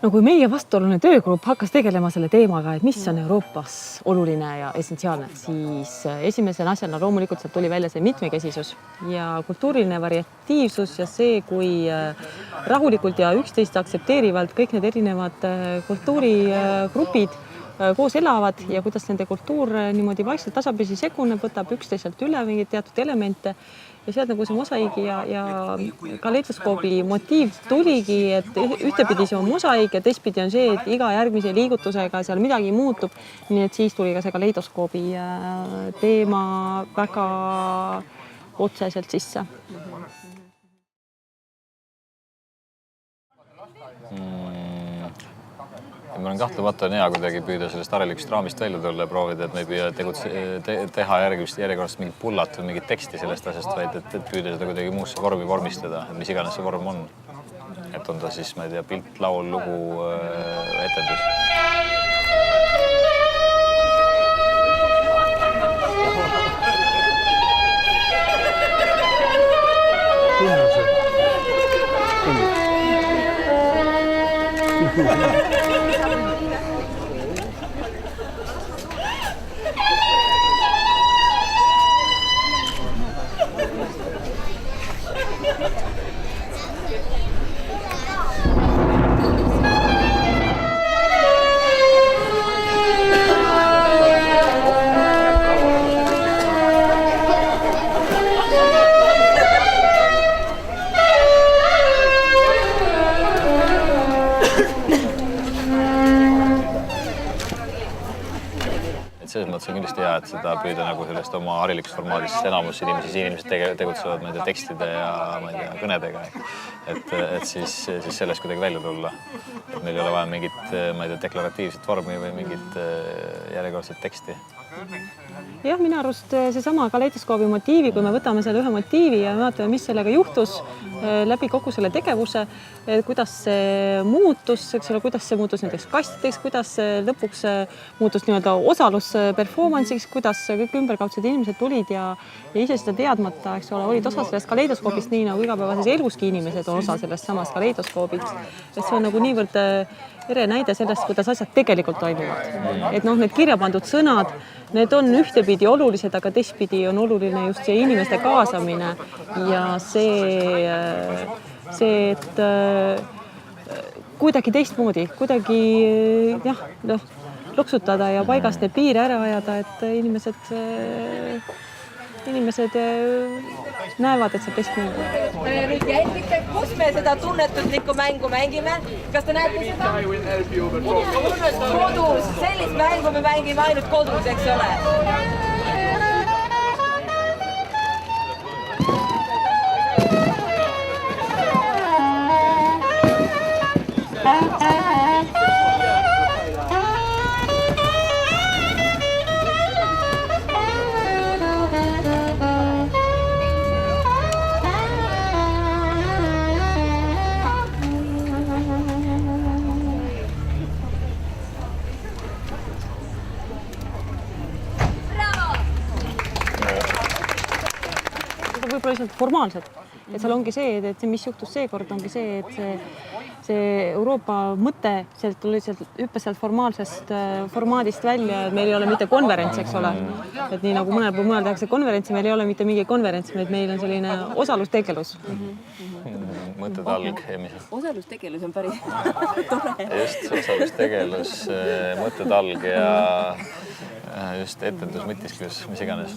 No kui meie vastuoluline töögrupp hakkas tegelema selle teemaga, et mis on Euroopas oluline ja essentsiaalne, siis esimesel asjana loomulikult sealt tuli välja see mitmekesisus ja kultuuriline variatiivsus ja see, kui rahulikult ja üksteist aktsepteerivalt kõik need erinevad kultuurigrupid koos elavad ja kuidas nende kultuur niimoodi vaikselt tasapisi seguneb, võtab üksteiselt üle mingeid teatud elemente ja sealt nagu see mosaiigi ja kaleidoskoobi motiiv tuligi, et ühtepidi see on mosaik ja teistpidi on see, et iga järgmise liigutusega seal midagi muutub. Nii et siis tuli ka see kaleidoskoobi teema väga otseselt sisse. Ma olen kahtlemata on hea kuidagi püüda sellest harilikust raamist välja tulla ja proovida, et me ei püüa teha järjekorrast mingit pullat või mingit teksti sellest asjast, vaid et püüda seda kuidagi muusse vormi vormistada, mis iganes see vorm on. Et on ta siis, ma ei tea, pilt, laul, lugu, etendus. Selles mõttes on kindlasti hea, et seda püüda nagu sellest oma harilikust formaadist enamus inimesed tegutsevad tekstide ja kõnedega. Et siis sellest kuidagi välja tulla. Et meil ei ole vaja mingit deklaratiivset vormi või mingit järjekordset teksti. Jah, minu arust seesama kaleidoskoobi motiivi, kui me võtame selle ühe motiivi ja vaatame, mis sellega juhtus läbi kogu selle tegevuse, kuidas see muutus, kuidas see muutus näiteks kastideks, kuidas lõpuks muutus nii-öelda osalus performance'iks, kuidas kõik ümberkaudsed inimesed tulid ja ise seda teadmata, olid osa sellest kaleidoskoobist, nii nagu igapäevases eluski inimesed on osa sellest samast kaleidoskoobist. Et see on nagu niivõrd ere näide sellest, kuidas asjad tegelikult toimuvad. Et need kirja pandud sõnad, need on ühtepidi olulised, aga teistpidi on oluline just see inimeste kaasamine ja see, et kuidagi teistmoodi, kuidagi loksutada ja paigast need piire ära ajada, et inimesed näevad, et see teistmoodi. Nüüd jälgite, kus me seda tunnetutlikku mängu mängime. Kas te näete seda? Kodus. Sellist mängu me mängime ainult kodus, eks ole? Võib-olla lihtsalt formaalsed. Et seal ongi see, et mis juhtus seekord, ongi see, et see Euroopa mõte hüppes sealt formaalsest formaadist välja, et meil ei ole mitte konverents, eks ole. Et nii nagu mõnel pool tehakse konverentsi, meil ei ole mitte mingi konverents, vaid meil on selline osalustegelus. Mõttetalg. Osalustegelus on päris tore. Just, osalustegelus, mõttetalg ja just etendus, mõtisklus, mis iganes.